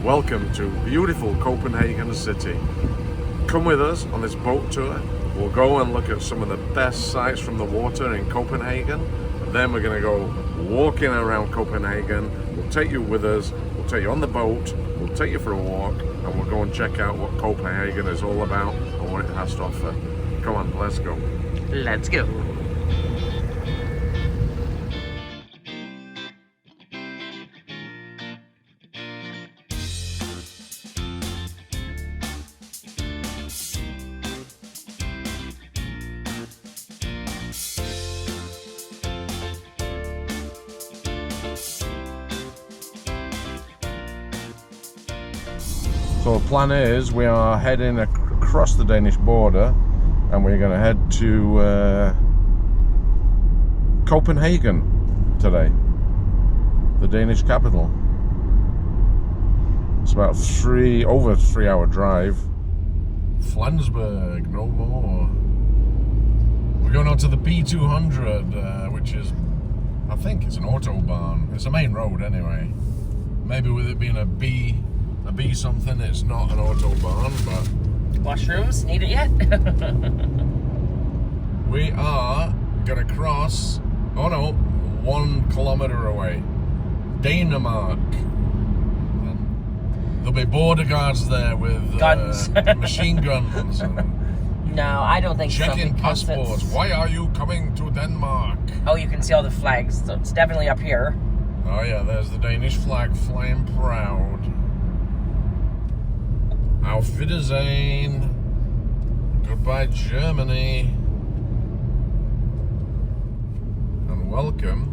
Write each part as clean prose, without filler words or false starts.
welcome to beautiful Copenhagen city. Come with us on this boat tour. We'll go and look at some of the best sights from the water in Copenhagen. And then we're going to go walking around Copenhagen. We'll take you with us. We'll take you on the boat. We'll take you for a walk. And we'll go and check out what Copenhagen is all about and what it has to offer. Come on, let's go. Let's go. So the plan is we are heading across the Danish border and we're going to head to Copenhagen today, the Danish capital. It's about over a 3 hour drive. Flensburg, no more. We're going on to the B200, which is, I think it's an autobahn. It's a main road anyway. Maybe with it being a B something, it's not an autobahn, but... Mushrooms? Need it yet? We are gonna cross, oh no, 1 kilometer away, Denmark. There'll be border guards there with guns. Machine guns. And no, I don't think so. Checking passports. Why are you coming to Denmark? Oh, you can see all the flags, so it's definitely up here. Oh yeah, there's the Danish flag flying proud. Auf Wiedersehen. Goodbye, Germany. And welcome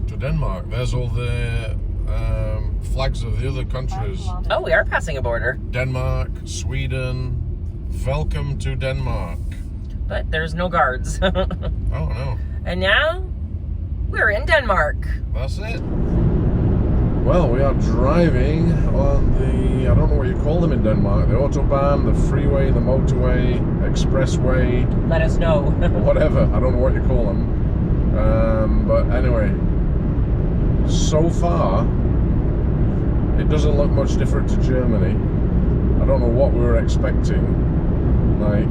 to Denmark. There's all the flags of the other countries. Oh, we are passing a border. Denmark, Sweden. Welcome to Denmark. But there's no guards. Oh no. And now, we're in Denmark. That's it. Well, we are driving on the, I don't know what you call them in Denmark, the autobahn, the freeway, the motorway, expressway. Let us know. Whatever, I don't know what you call them. But anyway, so far, it doesn't look much different to Germany. I don't know what we were expecting, like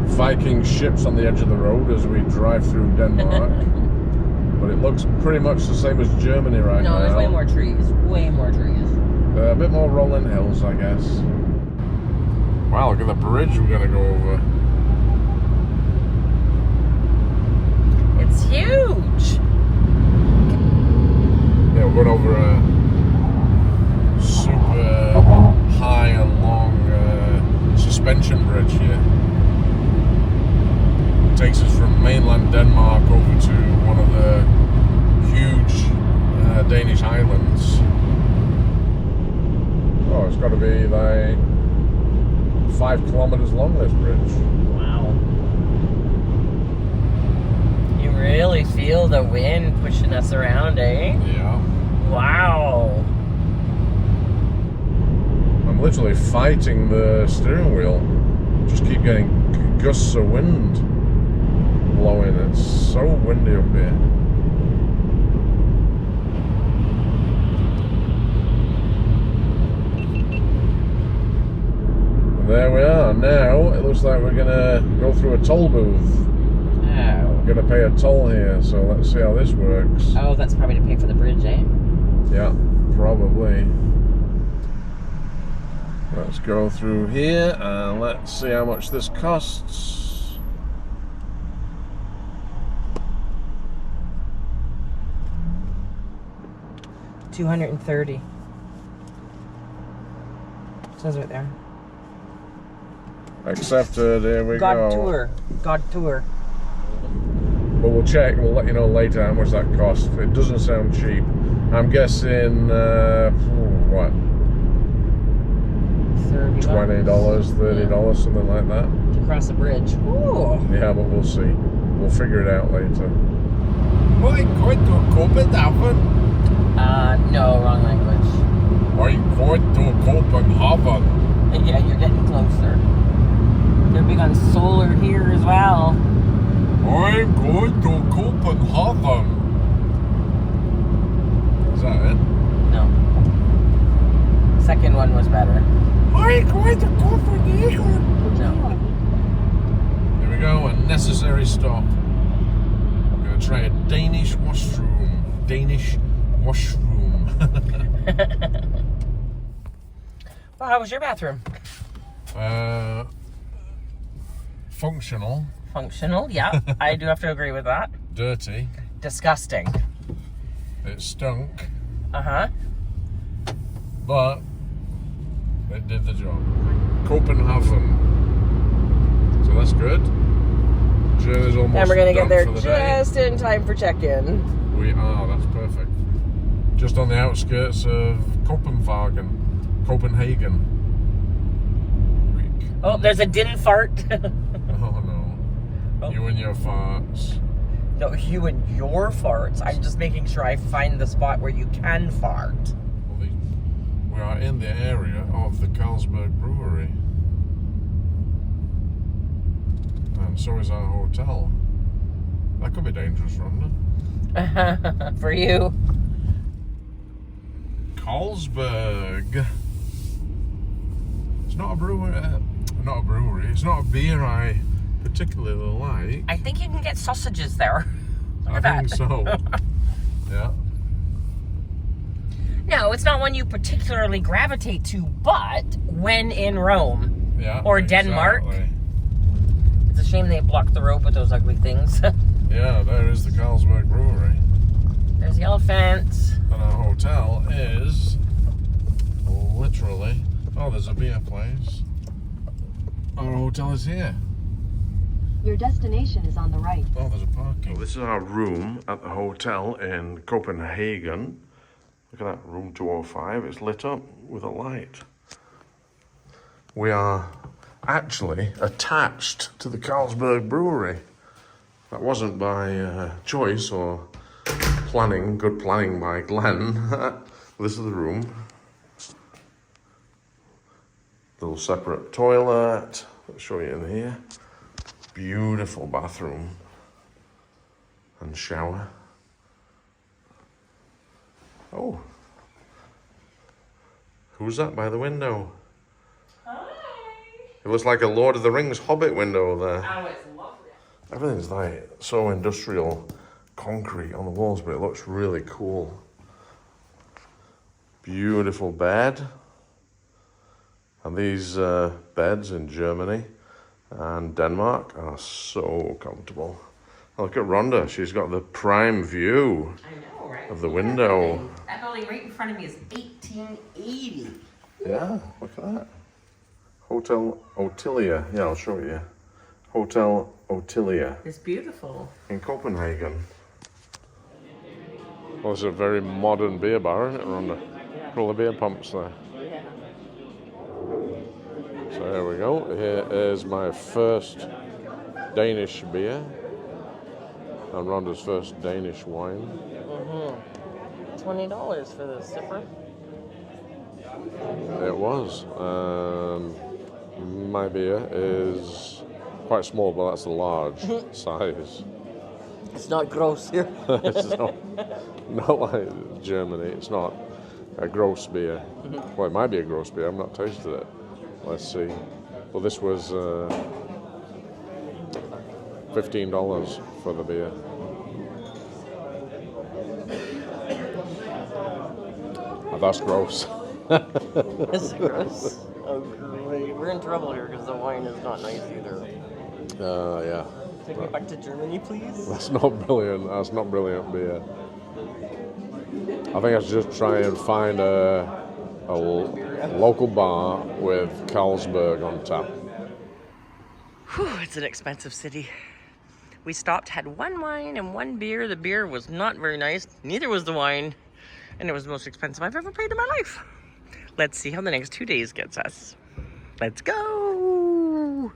Viking ships on the edge of the road as we drive through Denmark. But it looks pretty much the same as Germany right now. No, there's way more trees. Way more trees. A bit more rolling hills, I guess. Wow, look at the bridge we're gonna go over. It's huge. Yeah, we're going over a super high and long suspension bridge here. It takes us from mainland Denmark over to one of the huge Danish islands. Oh, it's got to be like 5 kilometers long, this bridge. Wow. You really feel the wind pushing us around, eh? Yeah. Wow. I'm literally fighting the steering wheel. Just keep getting gusts of wind blowing. It's so windy up here. There we are. Now it looks like we're gonna go through a toll booth. Oh. We're gonna pay a toll here, so let's see how this works. Oh, that's probably to pay for the bridge, eh? Yeah, probably. Let's go through here and let's see how much this costs. $230. Says right there. Accepted, here we go. God tour. But we'll check, we'll let you know later how much that costs. It doesn't sound cheap. I'm guessing, what? $30. $20, $30, something like that. To cross the bridge. Ooh. Yeah, but we'll see. We'll figure it out later. Are you going to Copenhagen? No, wrong language. Are you going to Copenhagen? Yeah, you're getting closer. They're big on solar here as well. I'm going to Copenhagen. Is that it? No. better. We're going to Copenhagen. No. Here we go, a necessary stop. I'm going to try a Danish washroom. Danish washroom. Well, how was your bathroom? Functional. Functional, yeah. I do have to agree with that. Dirty. Disgusting. It stunk. Uh-huh. But it did the job. Copenhagen. So that's good. Journey's almost And we're going to get done there for the day. just in time for check-in. We are, that's perfect. Just on the outskirts of Copenhagen. Oh, there's a din fart. Oh no. Oh. You and your farts. No, you and your farts. I'm just making sure I find the spot where you can fart. Well, we are in the area of the Carlsberg brewery. And so is our hotel. That could be dangerous, Rhonda. For you. Carlsberg. It's not a brewery. It's not a beer I particularly like. I think you can get sausages there. Look I at that. think so. Yeah. No, it's not one you particularly gravitate to, but when in Rome Yeah. or Denmark, exactly. it's a shame they blocked the road with those ugly things. Yeah, there is the Carlsberg brewery. There's the elephants. And our hotel is literally... Oh, there's a beer place. Our hotel is here. Your destination is on the right. Oh, there's a parking. Well, this is our room at the hotel in Copenhagen. Look at that, room 205. It's lit up with a light. We are actually attached to the Carlsberg brewery. That wasn't by choice or planning, good planning by Glenn. This is the room. Little separate toilet. I'll show you in here. Beautiful bathroom and shower. Oh, who's that by the window? Hi. It looks like a Lord of the Rings Hobbit window there. Oh, it's lovely. Everything's like so industrial, concrete on the walls, but it looks really cool. Beautiful bed. And these beds in Germany and Denmark are so comfortable. Look at Rhonda, she's got the prime view I know, right? of the window. That building right in front of me is 1880. Yeah, look at that. Hotel Otilia, yeah, I'll show you. Hotel Otilia It's beautiful. in Copenhagen. Well, it's a very modern beer bar, isn't it, Rhonda? Yeah. All the beer pumps there. Yeah. So there we go. Here is my first Danish beer. And Rhonda's first Danish wine. $20 for this, different. It was. My beer is quite small, but that's a large size. It's not gross here. It's not like Germany. It's not a gross beer. Well, it might be a gross beer. I've not tasted it. Let's see. Well, this was $15 for the beer. Oh, that's gross. Is it gross? Oh, great. We're in trouble here because the wine is not nice either. Yeah. Take me back to Germany, please. That's not brilliant. That's not brilliant beer. I think I should just try and find a local bar with Carlsberg on tap. Whew, it's an expensive city. We stopped, had one wine and one beer. The beer was not very nice. Neither was the wine. And it was the most expensive I've ever paid in my life. Let's see how the next 2 days gets us. Let's go!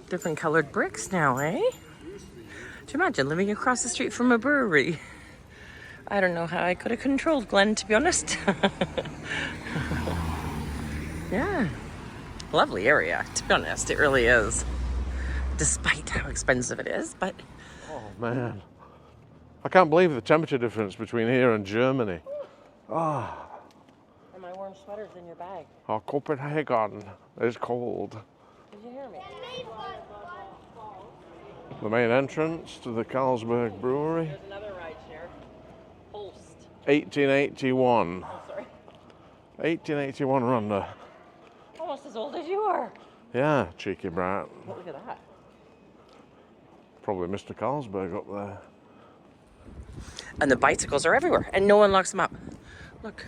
Different colored bricks now, eh? Do you imagine living across the street from a brewery? I don't know how I could have controlled Glenn, to be honest. Yeah. Lovely area, to be honest. It really is. Despite how expensive it is, but... Oh, man. I can't believe the temperature difference between here and Germany. Am I warm warm sweaters in your bag. Oh, Copenhagen is cold. Did you hear me? The main entrance to the Carlsberg Brewery. There's another ride share. Holst. 1881. Oh, sorry. 1881 Rhonda. Almost as old as you are. Yeah, cheeky brat. Oh, look at that. Probably Mr. Carlsberg up there. And the bicycles are everywhere, and no one locks them up. Look,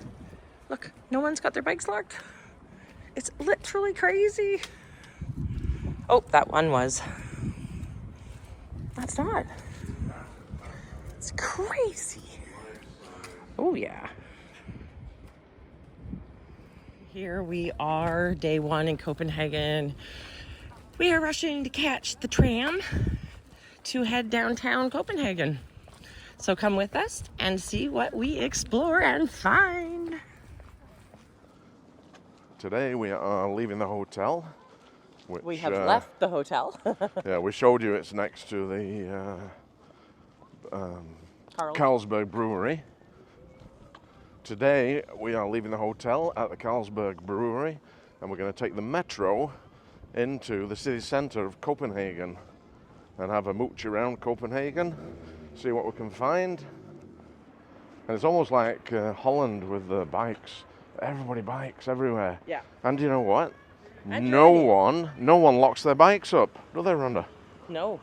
look, no one's got their bikes locked. It's literally crazy. Oh, that one was. That's not. It's crazy. Oh, yeah. Here we are, day one in Copenhagen. We are rushing to catch the tram to head downtown Copenhagen. So come with us and see what we explore and find. Today we are leaving the hotel. Which, We have left the hotel. Yeah, we showed you it's next to the Carlsberg Brewery. Today we are leaving the hotel at the Carlsberg Brewery and we're going to take the metro into the city centre of Copenhagen and have a mooch around Copenhagen, see what we can find. And it's almost like Holland with the bikes. Everybody bikes everywhere. Yeah. And you know what? And No one locks their bikes up, do they, Rhonda? No.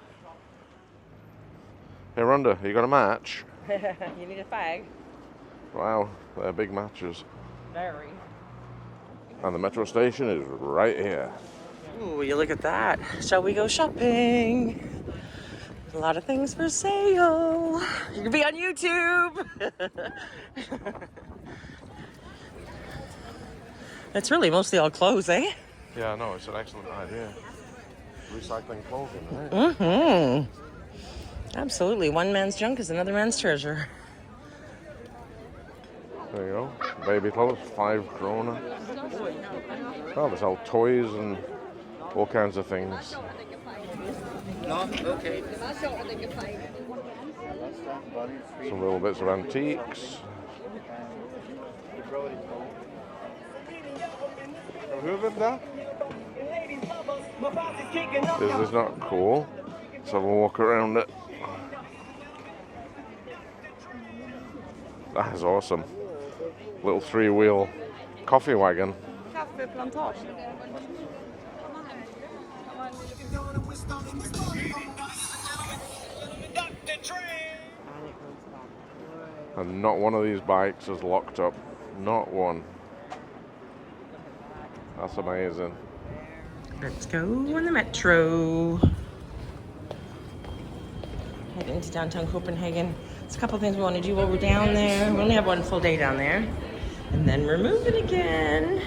Hey, Rhonda, you got a match? You need a fag. Wow, they're big matches. Very. And the metro station is right here. Ooh, you look at that. Shall we go shopping? A lot of things for sale. You can be on YouTube. It's really mostly all clothes, eh? Yeah, no, it's an excellent idea. Recycling clothing, right? Mm-hmm. Absolutely. One man's junk is another man's treasure. There you go. Baby clothes, 5 krona. Oh, they sell toys and all kinds of things. Okay. Some little bits of antiques. This is not cool. Let's have a walk around it. That is awesome. Little 3-wheel coffee wagon. And not one of these bikes is locked up. Not one. That's amazing. Let's go on the metro. Head into downtown Copenhagen. There's a couple things we want to do while we're down there. We only have one full day down there. And then we're moving again.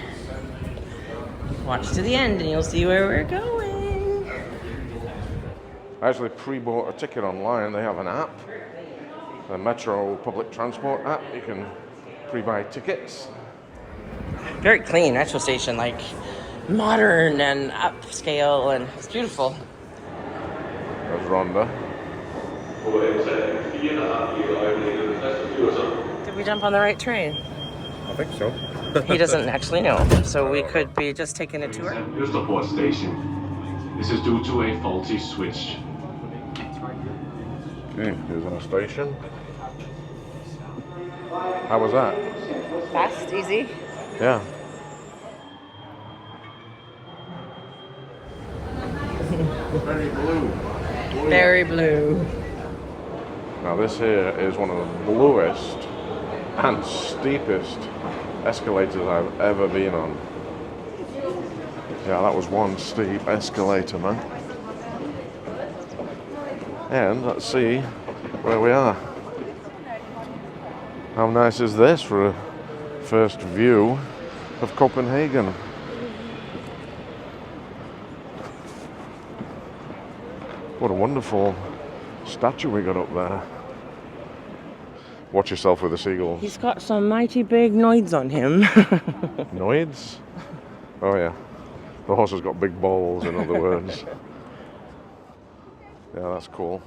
Watch to the end and you'll see where we're going. I actually pre-bought a ticket online. They have an app. The Metro public transport app. You can pre-buy tickets. Very clean metro station, like modern and upscale, and it's beautiful. There's Rhonda. Did we jump on the right train? I think so. He doesn't actually know, so we could be just taking a tour. Østerport station. This is due to a faulty switch. Okay, here's our station. How was that? Fast, easy. Yeah. Very blue. Very blue. Now this here is one of the bluest and steepest escalators I've ever been on. Yeah, that was one steep escalator, man. And let's see where we are. How nice is this for a first view of Copenhagen? What a wonderful statue we got up there. Watch yourself with the seagulls. He's got some mighty big noids on him. Noids? Oh yeah. The horse has got big balls, in other words. Yeah, that's cool.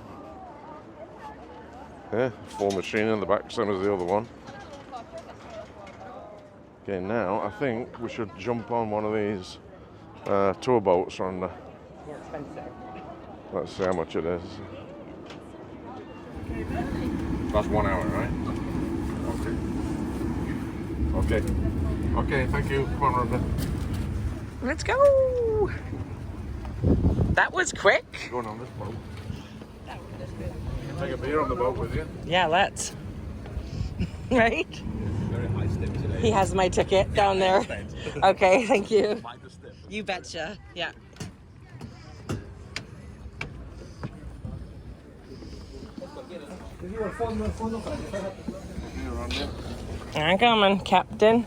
Yeah, full machine in the back, same as the other one. Okay, now I think we should jump on one of these tour boats on the... More expensive. Let's see how much it is. That's 1 hour, right? Okay. Okay. Okay, thank you. Come on, Rhonda. Let's go. That was quick. Going on this boat. Take a beer on the boat with you. Yeah, let's. Right? Very high step today. He has my ticket down there. Okay, thank you. You betcha. Yeah. I'm coming, Captain.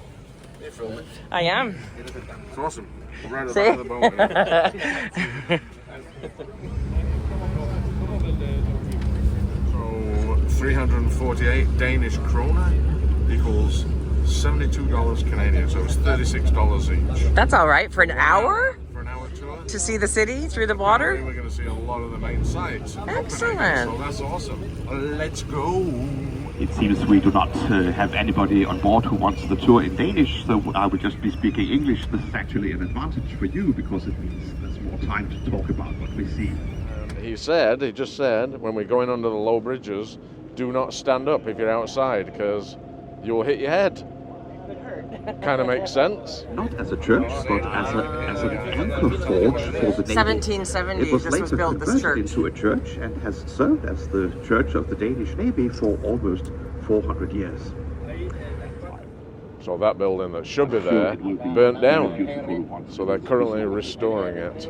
You filming? I am. It's awesome. Right at the See? back of the boat. So 348 Danish kroner equals $72 Canadian. So it's $36 each. That's all right for an hour For an hour tour. to see the city through the Apparently water. we're going to see a lot of the main sites. of Excellent. Copenhagen, so that's awesome. Let's go. It seems we do not have anybody on board who wants the tour in Danish, so I will just be speaking English. This is actually an advantage for you because it means there's more time to talk about what we see. He just said, when we're going under the low bridges, do not stand up if you're outside because you'll hit your head. Kind of makes sense. Not as a church, but as an anchor forge for the Navy. 1770, It was this later was built, this converted church. into a church and has served as the church of the Danish Navy for almost 400 years. So that building that should be there burnt down. So they're currently restoring it.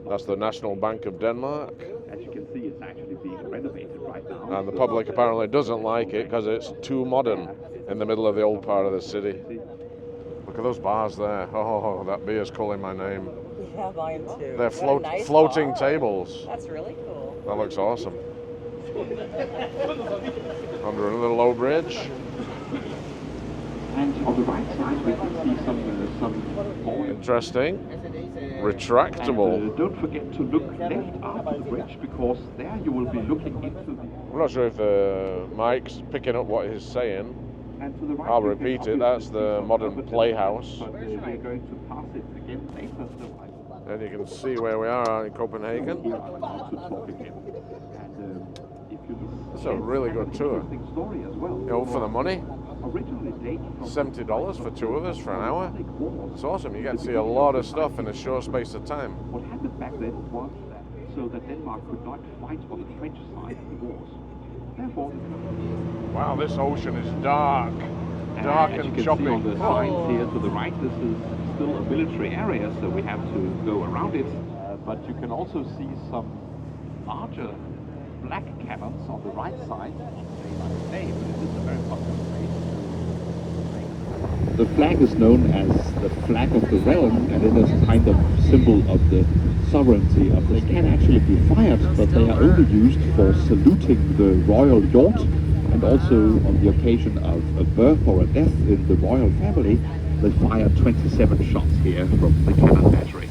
That's the National Bank of Denmark. As you can see, it's actually being renovated right now. And the public apparently doesn't like it because it's too modern in the middle of the old part of the city. Look at those bars there. Oh, that beer's calling my name. Yeah, mine too. They're What a nice floating bar. tables. That's really cool. That looks awesome. Under another low bridge. And on the right side, we can see some more. Interesting. Retractable. And, don't forget to look left after the bridge because there you will be looking into the... I'm not sure if the mic's picking up what he's saying. And to the right, I'll you can repeat it. obviously That's see the some modern conservatives, playhouse. But we're going to pass it again later, so And you can see where we are in Copenhagen. here I'm about to talk again. And if you look... It's a really good tour. Interesting story as well. You know, for the money, Originally dated from $70 for two of us for an hour. It's awesome. You get to see a lot of stuff in a short space of time. What happened back then was that so that Denmark could not fight on the French side of the wars. Therefore, Wow, this ocean is dark. Dark as you and can choppy. see on the signs here to the right, this is still a military area, so we have to go around it. But you can also see some larger black cannons on the right side. Day, but it is a very popular place. The flag is known as the flag of the realm, and it is a kind of symbol of the sovereignty of the... They can actually be fired, but they are only used for saluting the royal yacht, and also on the occasion of a birth or a death in the royal family, they fire 27 shots here from the cannon battery.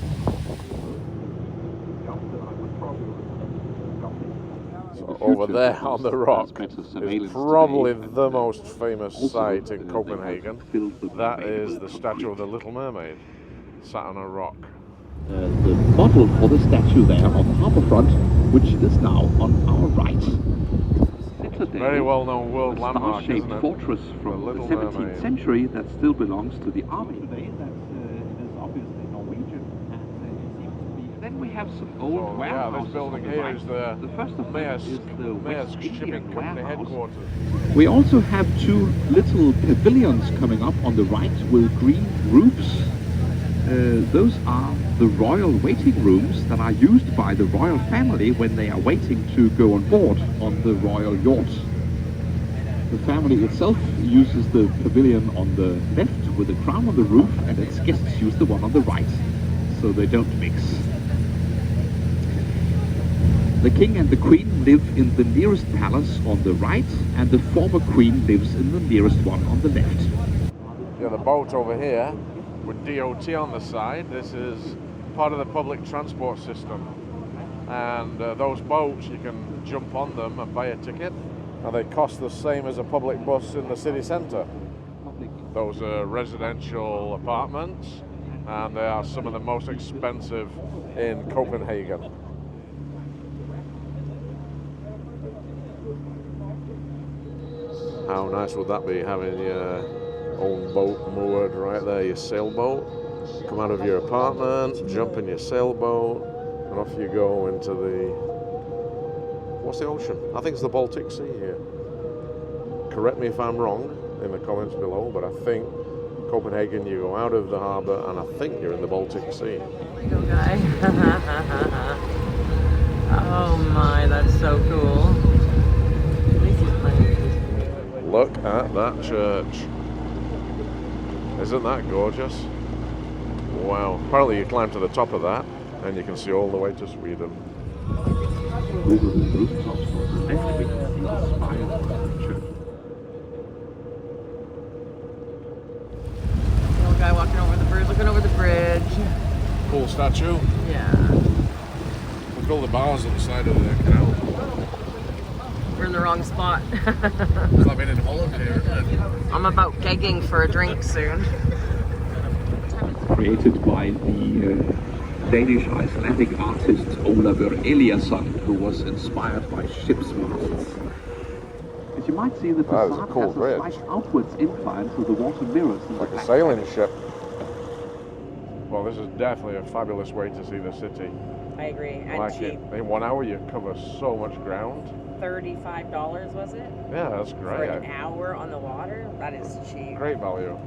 So over there on the rock is probably the most famous site in Copenhagen. That is the statue of the Little Mermaid, sat on a rock. The model for the statue there on the harbour front, which is now on our right. Very well-known world landmark, isn't it? Fortress from the Little 17th Mermaid. century that still belongs to the army. Today, it is obviously Norwegian, and it seems to be. Then we have some old So, yeah, warehouses. this building on the here right. is The first of them Maersk, is the West Shipping Indian Company warehouse. headquarters. We also have two little pavilions coming up on the right with green roofs. Those are the royal waiting rooms that are used by the royal family when they are waiting to go on board on the royal yacht. The family itself uses the pavilion on the left with the crown on the roof, and its guests use the one on the right, so they don't mix. The king and the queen live in the nearest palace on the right, and the former queen lives in the nearest one on the left. Yeah, the boat over here with DOT on the side. This is part of the public transport system. And those boats, you can jump on them and buy a ticket. And they cost the same as a public bus in the city centre. Public Those are residential apartments, and they are some of the most expensive in Copenhagen. How nice would that be, having your own boat moored right there, your sailboat? Come out of your apartment, jump in your sailboat, and off you go into the... What's the ocean? I think it's the Baltic Sea here. Correct me if I'm wrong in the comments below, but I think Copenhagen, you go out of the harbour, and I think you're in the Baltic Sea. Lego guy. Oh my, that's so cool. At least he's playing. Look at that church. Isn't that gorgeous? Wow. Apparently you climb to the top of that and you can see all the way to Sweden. Over the rooftops on the left, we can see the spire of the church. Little guy walking over the bridge, looking over the bridge. Cool statue. Yeah. Look at all the bars at the side of the canal. We're in the wrong spot. It's like being in Holland here, isn't it? I'm about gagging for a drink soon. Created by the Danish Icelandic artist Ólafur Eliasson, who was inspired by ship's masts. As you might see, the That is a facade cool has bridge. a slight outwards incline, so the water mirrors in Like the a back. sailing ship. Well, this is definitely a fabulous way to see the city. I agree. I And like cheap. it. In 1 hour you cover so much ground. $35 was it? Yeah, that's For great. an hour on the water? That is cheap. Great value.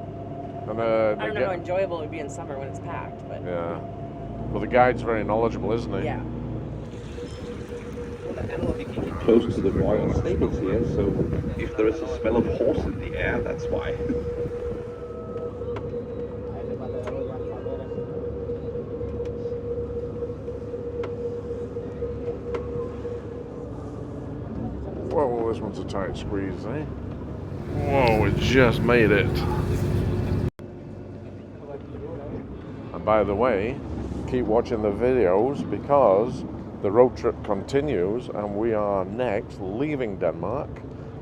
And I don't know how enjoyable it would be in summer when it's packed, but yeah. Well, the guide's very knowledgeable, isn't he? yeah. Close to the royal stables here, so if there is a smell of horse in the air, that's why. Whoa, this one's a tight squeeze, eh? Whoa, we just made it. And by the way, keep watching the videos because the road trip continues and we are next leaving Denmark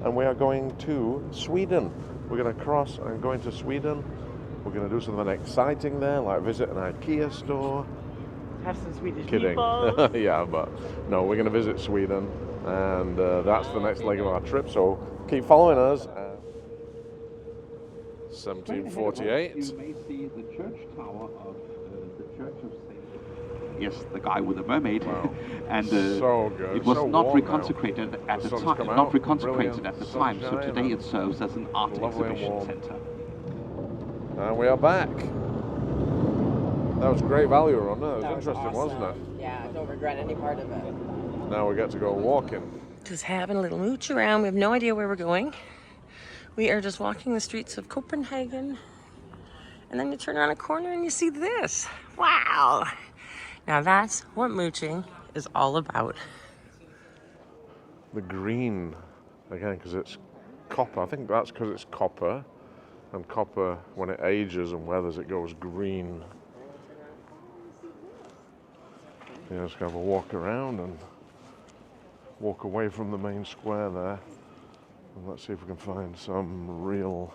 and we are going to Sweden. We're going to cross and go into Sweden. We're going to do something exciting there, like visit an IKEA store. Have some Swedish Kidding. meatballs. Yeah, but no, we're going to visit Sweden and that's the next leg of our trip. So keep following us. 1748. You may see the church tower of the Church of Saint. Yes, the guy with the mermaid. Wow. And So good. it was So not warm now. reconsecrated at The the sun's time. come Not out. reconsecrated at the Brilliant time. So sunshine today and it serves as an art lovely and exhibition warm. center. And we are back. That was great value run. That was That was interesting, awesome. wasn't it? Yeah, I don't regret any part of it. Now we get to go walking. Just having a little mooch around. We have no idea where we're going. We are just walking the streets of Copenhagen. And then you turn around a corner and you see this. Wow. Now that's what mooching is all about. The green, again, because it's copper. I think that's because it's copper. And copper, when it ages and weathers, it goes green. Yeah, just have a walk around and walk away from the main square there. And let's see if we can find some real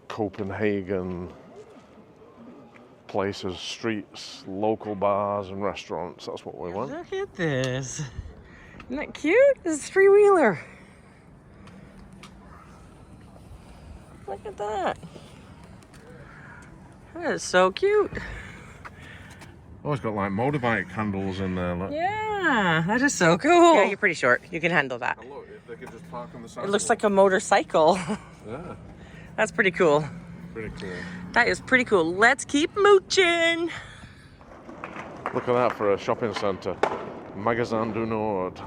Copenhagen places, streets, local bars and restaurants. That's what we want. Look at this. Isn't that cute? This is a three-wheeler. Look at that. That is so cute. Oh, it's got like motorbike handles in there. Look. Yeah, that is so cool. Yeah, you're pretty short. You can handle that. And look, if they could just park on the side. It looks like a motorcycle. Yeah, That's pretty cool. pretty cool. That is pretty cool. Let's keep mooching. Look at that for a shopping centre. Magasin du Nord.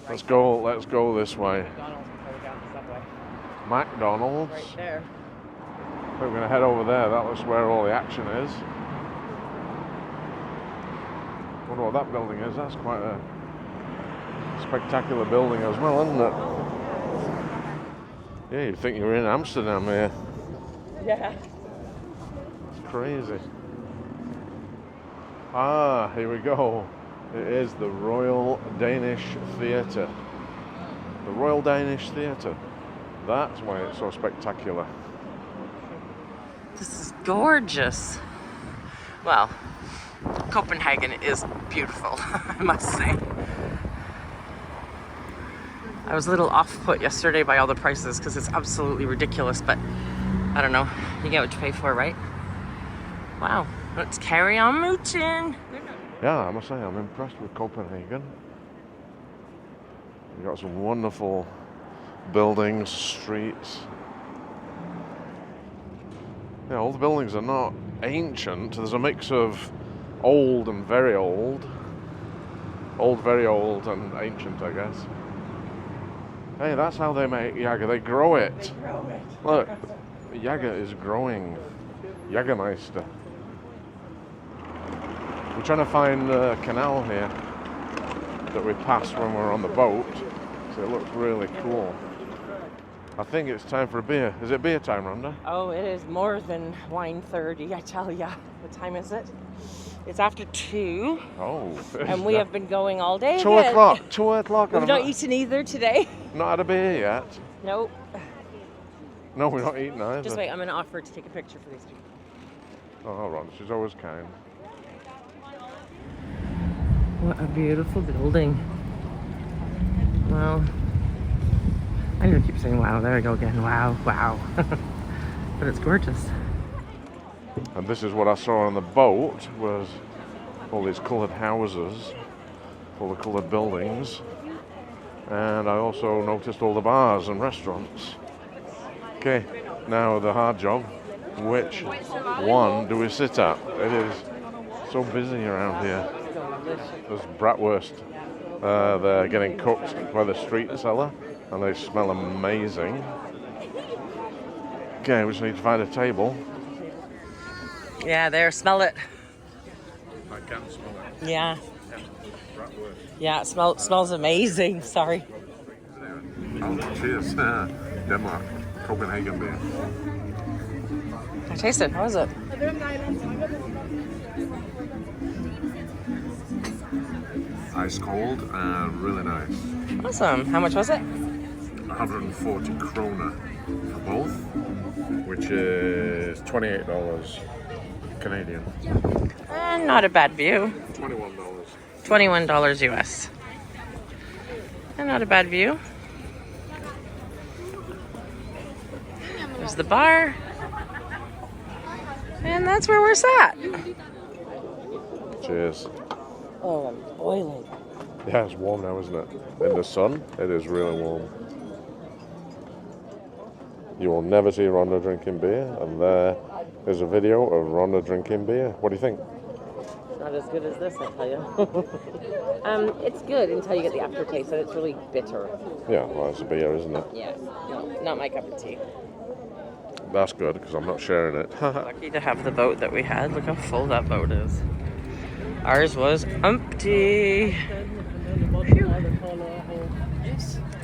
Let's go this way. McDonald's. Right there. We're going to head over there. That looks where all the action is. Wonder what that building is. That's quite a spectacular building as well, isn't it? Yeah, you'd think you were in Amsterdam here. Yeah. It's crazy. Ah, here we go. It is the Royal Danish Theatre. The Royal Danish Theatre. That's why it's so spectacular. This is gorgeous. Well, Copenhagen is beautiful, I must say. I was a little off-put yesterday by all the prices because it's absolutely ridiculous, but I don't know. You get what you pay for, right? Wow, let's carry on mooching. Yeah, I must say I'm impressed with Copenhagen. You've got some wonderful buildings, streets. Yeah, all the buildings are not ancient. There's a mix of old and very old. Old, very old, and ancient, I guess. Hey, that's how they make Jäger. They grow it. Look, Jäger is growing. Jägermeister. We're trying to find the canal here that we passed when we were on the boat. So it looks really cool. I think it's time for a beer. Is it beer time, Rhonda? Oh, it is more than wine 30, I tell ya. What time is it? It's after 2. Oh. And we have been going all day. 2 o'clock. 2 o'clock. We've not eaten either today. Not had a beer yet. Nope. No, we're not eating either. Just wait, I'm going to offer to take a picture for these two. Oh, hold on. She's always kind. What a beautiful building. Wow. I'm going to keep saying wow. There we go again. Wow, wow. But it's gorgeous. And this is what I saw on the boat, was all these coloured houses, all the coloured buildings. And I also noticed all the bars and restaurants. Okay, now the hard job. Which one do we sit at? It is so busy around here. There's bratwurst. They're getting cooked by the street seller, and they smell amazing. Okay, we just need to find a table. Yeah, there, smell it. I can smell it. Yeah. Bratwurst. Yeah, it smells amazing. Sorry. Oh, cheers. Denmark. Copenhagen beer. I taste it. How is it? Ice cold and really nice. Awesome. How much was it? 140 kroner for both, which is $28 Canadian. Not a bad view. $21. $21 US. And not a bad view. There's the bar. And that's where we're sat. Cheers. Oh, I'm boiling. Yeah, it's warm now, isn't it? In the sun, it is really warm. You will never see Rhonda drinking beer, and there is a video of Rhonda drinking beer. What do you think? Not as good as this, I'll tell you. It's good until you get the aftertaste, and it's really bitter. Yeah, well, it's a beer, isn't it? Yeah, no, not my cup of tea. That's good, because I'm not sharing it. Lucky to have the boat that we had. Look how full that boat is. Ours was empty.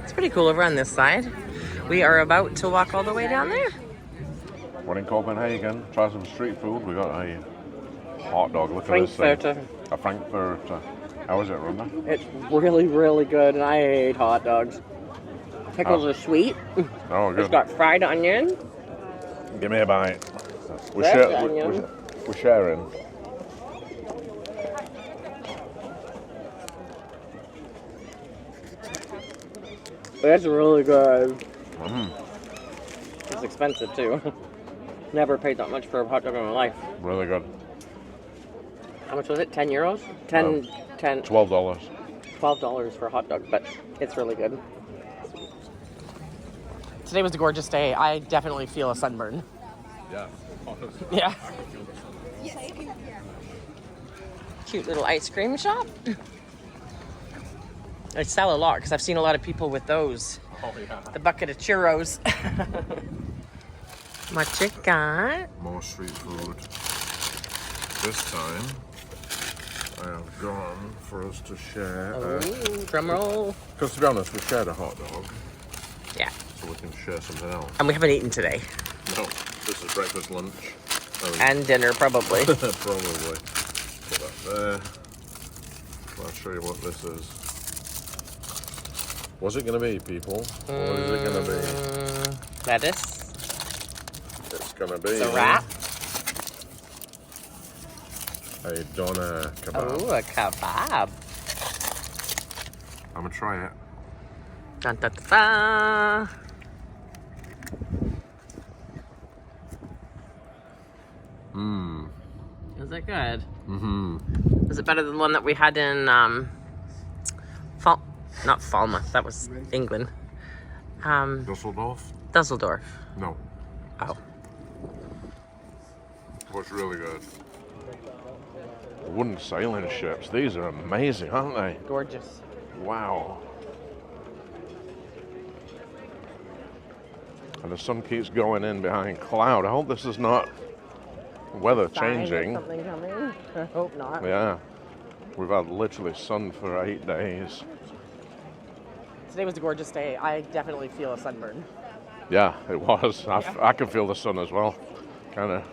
It's pretty cool over on this side. We are about to walk all the way down there. When in Copenhagen, try some street food. We got a hot dog. Look at this thing. Frankfurter. A Frankfurter. How is it, Rhonda? It's really, really good, and I hate hot dogs. Pickles are sweet. Oh, good. It's got fried onion. Give me a bite. Fresh onion. We're sharing. It's really good. It's expensive too. Never paid that much for a hot dog in my life. Really good. How much was it? 10 euros? 10, $12. $12 for a hot dog, but it's really good. Today was a gorgeous day. I definitely feel a sunburn. Yeah. Yeah. Cute little ice cream shop. I sell a lot because I've seen a lot of people with those. Oh, yeah. The bucket of churros. What you got? More street food. This time, I have gone for us to share. Drum roll. Because to be honest, we shared a hot dog, Yeah. so we can share something else. And we haven't eaten today. No, this is breakfast, lunch. And dinner, probably. Probably. Put that there. I'll show you what this is. What's it going to be, people? What is it going to be? Lettuce. It's going to be It's a wrap. a doner kebab. Oh, a kebab. I'm going to try it. Dun, dun, dun, dun. Mmm. Is it good? Mm-hmm. Is it better than the one that we had in not Falmouth, that was England. Dusseldorf? Dusseldorf. No. Oh. What's really good? Wooden sailing ships. These are amazing, aren't they? Gorgeous. Wow. And the sun keeps going in behind cloud. I hope this is not weather changing. Something coming? I hope not. Yeah. We've had literally sun for 8 days. Today was a gorgeous day. I definitely feel a sunburn. Yeah, it was. I can feel the sun as well. Kind of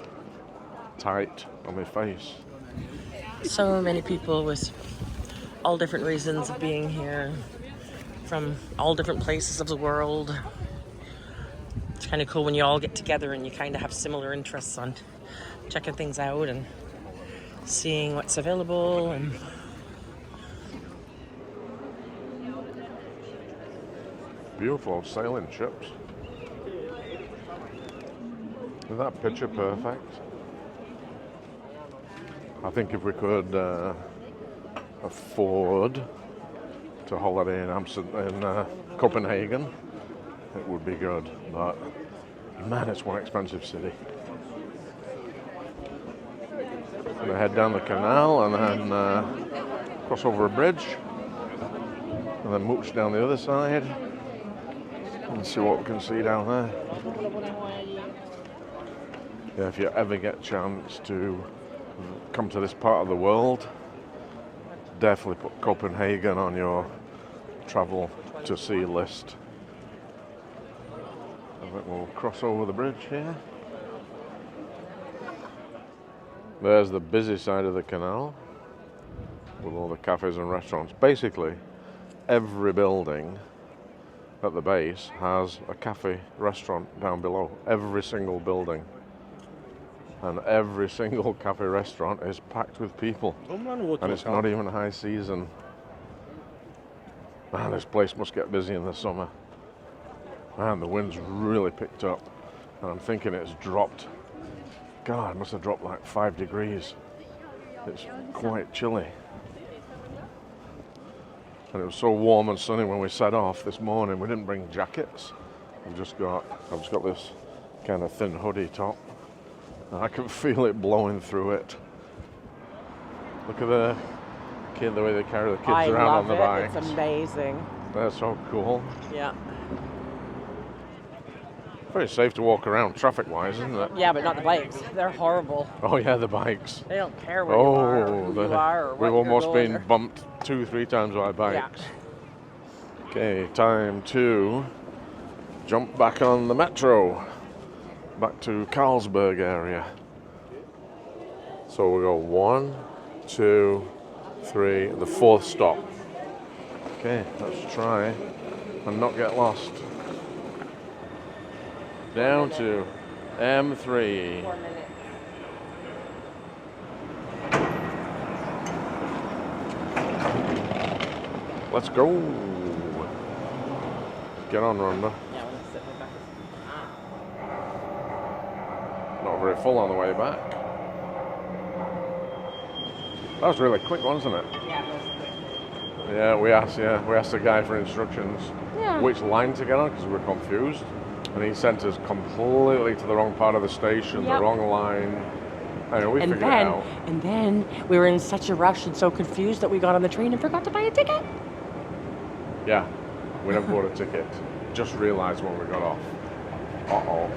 tight on my face. So many people with all different reasons of being here, from all different places of the world. It's kind of cool when you all get together and you kind of have similar interests on checking things out and seeing what's available. And Beautiful sailing ships. Is that picture perfect? I think if we could afford to holiday in Copenhagen, it would be good. But man, it's one expensive city. I'm gonna head down the canal and then cross over a bridge, and then mooch down the other side and see what we can see down there. Yeah, if you ever get a chance to come to this part of the world, definitely put Copenhagen on your travel to see list. I think we'll cross over the bridge here. There's the busy side of the canal with all the cafes and restaurants. Basically, every building at the base has a cafe restaurant down below. Every single building. And every single cafe restaurant is packed with people. And it's not even high season. Man, this place must get busy in the summer. Man, the wind's really picked up. And I'm thinking it's dropped. God, it must have dropped like 5 degrees. It's quite chilly. And it was so warm and sunny when we set off this morning. We didn't bring jackets. I've just got this kind of thin hoodie top. And I can feel it blowing through it. Look at the way they carry the kids around on the bikes. It's amazing. They're so cool. Yeah. Very safe to walk around traffic-wise, isn't it? Yeah, but not the bikes. They're horrible. Oh yeah, the bikes. They don't care where you are, or who you are, or what we've you're almost going been or- bumped 2-3 times by bikes. Yeah. Okay, time to jump back on the metro. Back to Carlsberg area. So we'll go 1, 2, 3, the 4th stop. Okay, let's try and not get lost. Down to M3. 4 minutes. Let's go. Get on, Rhonda. Yeah, I want to sit in the back. Not very full on the way back. That was really quick, wasn't it? Yeah, it was. Yeah, we asked the guy for instructions which line to get on because we were confused, and he sent us completely to the wrong part of the station, the wrong line. Anyway, we figured it out. And then we were in such a rush and so confused that we got on the train and forgot to buy a ticket. Yeah, we never bought a ticket. Just realised when we got off. Uh-oh.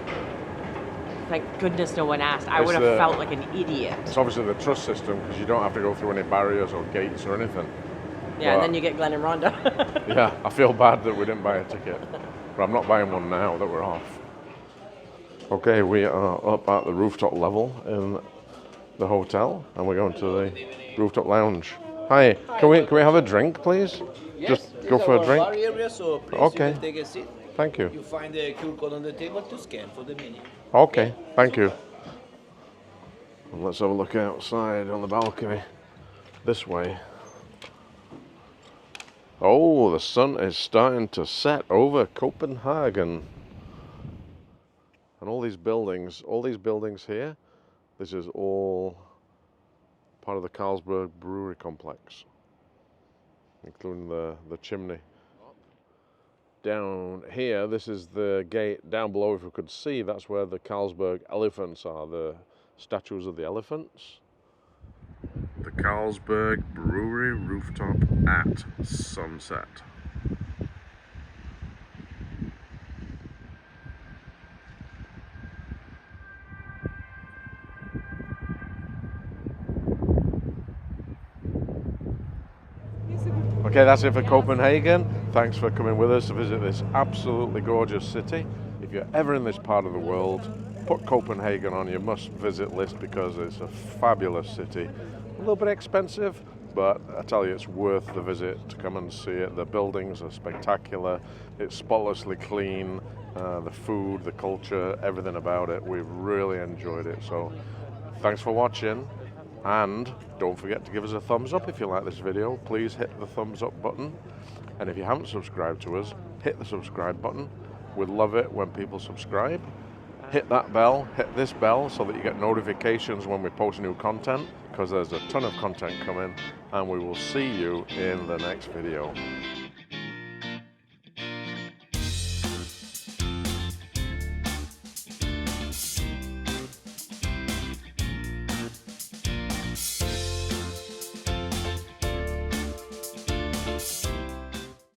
Thank goodness no one asked. I would have felt like an idiot. It's obviously the trust system because you don't have to go through any barriers or gates or anything. Yeah, and then you get Glenn and Rhonda. Yeah, I feel bad that we didn't buy a ticket, but I'm not buying one now that we're off. Okay, we are up at the rooftop level in the hotel, and we're going to the rooftop lounge. Hi. Can we have a drink, please? Just This go is for a our drink? bar area, so please Okay. you can take a seat. Thank you. You find the QR code on the table to scan for the menu. Okay, thank you. And let's have a look outside on the balcony. This way. Oh, the sun is starting to set over Copenhagen. And all these buildings here, this is all part of the Carlsberg brewery complex, including the chimney. Down here, this is the gate. Down below, if you could see, that's where the Carlsberg elephants are, the statues of the elephants. The Carlsberg brewery rooftop at sunset. Okay, that's it for Copenhagen. Thanks for coming with us to visit this absolutely gorgeous city. If you're ever in this part of the world, put Copenhagen on your must-visit list because it's a fabulous city. A little bit expensive, but I tell you, it's worth the visit to come and see it. The buildings are spectacular. It's spotlessly clean. The food, the culture, everything about it. We've really enjoyed it. So thanks for watching. And don't forget to give us a thumbs up if you like this video. Please hit the thumbs up button. And if you haven't subscribed to us, hit the subscribe button. We'd love it when people subscribe. Hit that bell, hit this bell so that you get notifications when we post new content, because there's a ton of content coming, and we will see you in the next video.